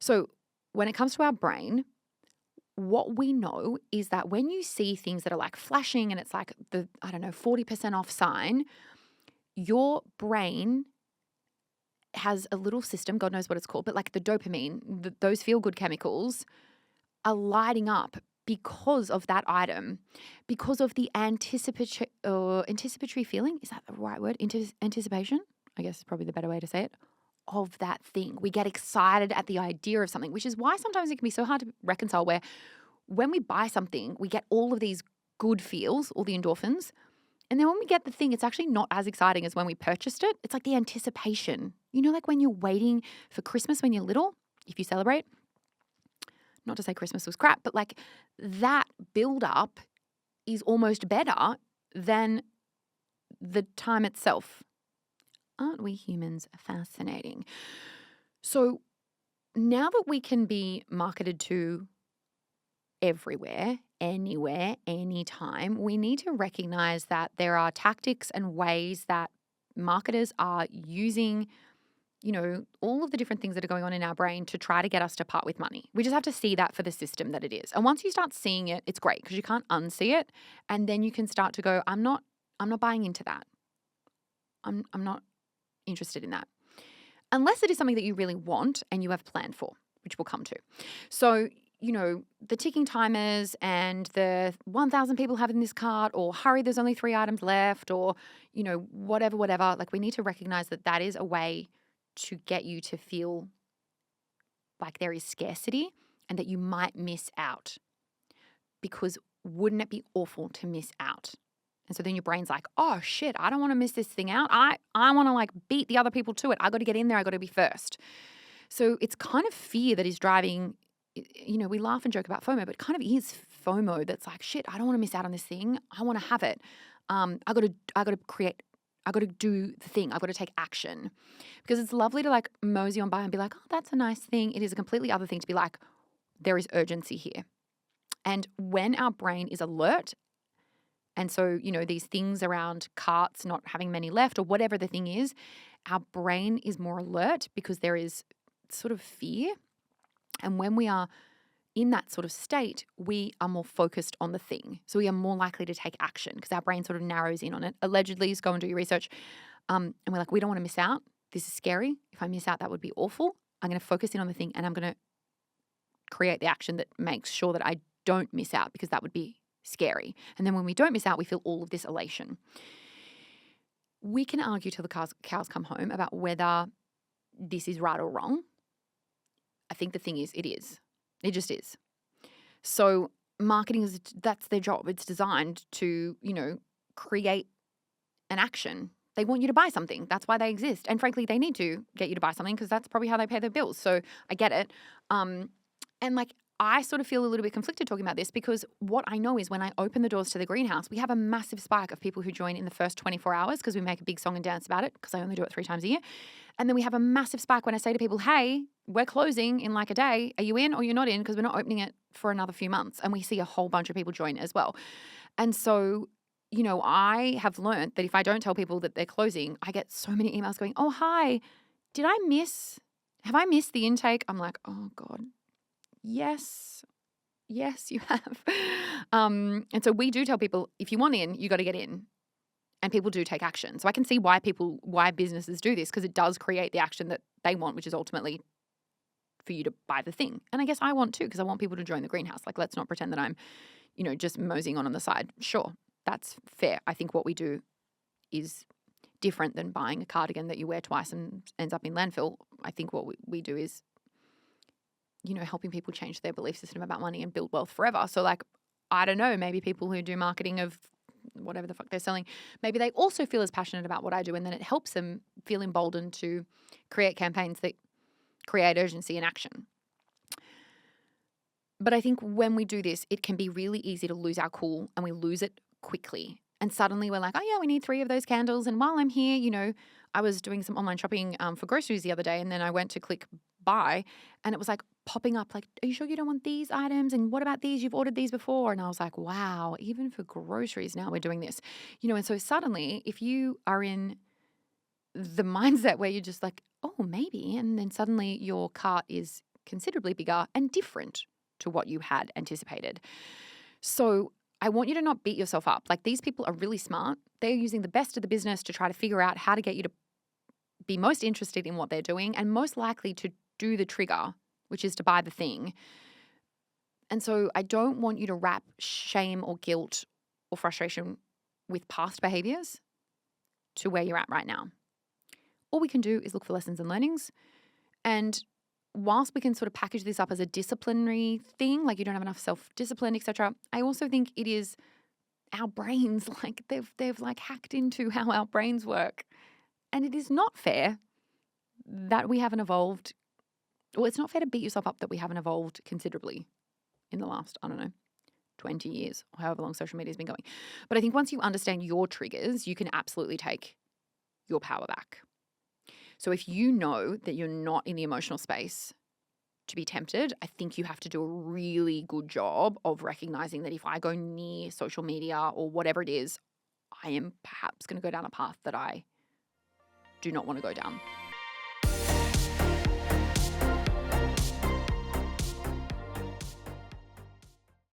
So when it comes to our brain, what we know is that when you see things that are like flashing and it's like the, 40% off sign, your brain has a little system, God knows what it's called, but like the dopamine, those feel good chemicals are lighting up because of that item, because of the anticipatory feeling. Is that the right word? Anticipation, I guess is probably the better way to say it, of that thing. We get excited at the idea of something, which is why sometimes it can be so hard to reconcile where when we buy something, we get all of these good feels, all the endorphins. And then when we get the thing, it's actually not as exciting as when we purchased it. It's like the anticipation. You know, like when you're waiting for Christmas when you're little, if you celebrate, not to say Christmas was crap, but like that build up is almost better than the time itself. Aren't we humans fascinating? So now that we can be marketed to everywhere, anywhere, anytime, we need to recognize that there are tactics and ways that marketers are using, all of the different things that are going on in our brain to try to get us to part with money. We just have to see that for the system that it is. And once you start seeing it, it's great because you can't unsee it. And then you can start to go, I'm not buying into that. I'm not interested in that. Unless it is something that you really want and you have planned for, which we'll come to. So, the ticking timers and the 1,000 people have in this cart, or hurry, there's only 3 items left, or, whatever. Like, we need to recognize that that is a way to get you to feel like there is scarcity and that you might miss out. Because wouldn't it be awful to miss out? And so then your brain's like, oh shit, I don't want to miss this thing out. I want to like beat the other people to it. I got to get in there. I got to be first. So it's kind of fear that is driving, we laugh and joke about FOMO, but it kind of is FOMO that's like, shit, I don't want to miss out on this thing. I want to have it. I got to do the thing. I got to take action, because it's lovely to like mosey on by and be like, oh, that's a nice thing. It is a completely other thing to be like, there is urgency here. And when our brain is alert, and so, these things around carts not having many left or whatever the thing is, our brain is more alert because there is sort of fear. And when we are in that sort of state, we are more focused on the thing. So we are more likely to take action because our brain sort of narrows in on it. Allegedly, just go and do your research. And we're like, we don't want to miss out. This is scary. If I miss out, that would be awful. I'm going to focus in on the thing and I'm going to create the action that makes sure that I don't miss out, because that would be scary. And then when we don't miss out, we feel all of this elation. We can argue till the cows come home about whether this is right or wrong. I think the thing is, it is. It just is. So marketing that's their job. It's designed to, create an action. They want you to buy something. That's why they exist. And frankly, they need to get you to buy something because that's probably how they pay their bills. So I get it. And like, I sort of feel a little bit conflicted talking about this, because what I know is when I open the doors to the greenhouse, we have a massive spike of people who join in the first 24 hours because we make a big song and dance about it, because I only do it 3 times a year. And then we have a massive spike when I say to people, hey, we're closing in like a day. Are you in or you're not in? Because we're not opening it for another few months. And we see a whole bunch of people join as well. And so, I have learned that if I don't tell people that they're closing, I get so many emails going, oh, hi, have I missed the intake? I'm like, oh God. Yes, you have. And so we do tell people, if you want in, you got to get in. And people do take action. So I can see why businesses do this, because it does create the action that they want, which is ultimately for you to buy the thing. And I guess I want too, because I want people to join the greenhouse. Like, let's not pretend that I'm, just moseying on the side. Sure, that's fair. I think what we do is different than buying a cardigan that you wear twice and ends up in landfill. I think what we do is, helping people change their belief system about money and build wealth forever. So like, I don't know, maybe people who do marketing of whatever the fuck they're selling, maybe they also feel as passionate about what I do, and then it helps them feel emboldened to create campaigns that create urgency and action. But I think when we do this, it can be really easy to lose our cool, and we lose it quickly. And suddenly we're like, oh yeah, we need 3 of those candles. And while I'm here, I was doing some online shopping for groceries the other day, and then I went to click buy, and it was like popping up like, are you sure you don't want these items? And what about these? You've ordered these before. And I was like, wow, even for groceries now we're doing this. And so suddenly if you are in the mindset where you're just like, oh, maybe, and then suddenly your cart is considerably bigger and different to what you had anticipated. So I want you to not beat yourself up. Like, these people are really smart. They're using the best of the business to try to figure out how to get you to be most interested in what they're doing and most likely to do the trigger, which is to buy the thing. And so I don't want you to wrap shame or guilt or frustration with past behaviors to where you're at right now. All we can do is look for lessons and learnings. And whilst we can sort of package this up as a disciplinary thing, like you don't have enough self-discipline, etc., I also think it is our brains, like they've like hacked into how our brains work. And it is not fair that we haven't evolved. Well, it's not fair to beat yourself up that we haven't evolved considerably in the last, 20 years, or however long social media has been going. But I think once you understand your triggers, you can absolutely take your power back. So if you know that you're not in the emotional space to be tempted, I think you have to do a really good job of recognizing that if I go near social media or whatever it is, I am perhaps going to go down a path that I do not want to go down.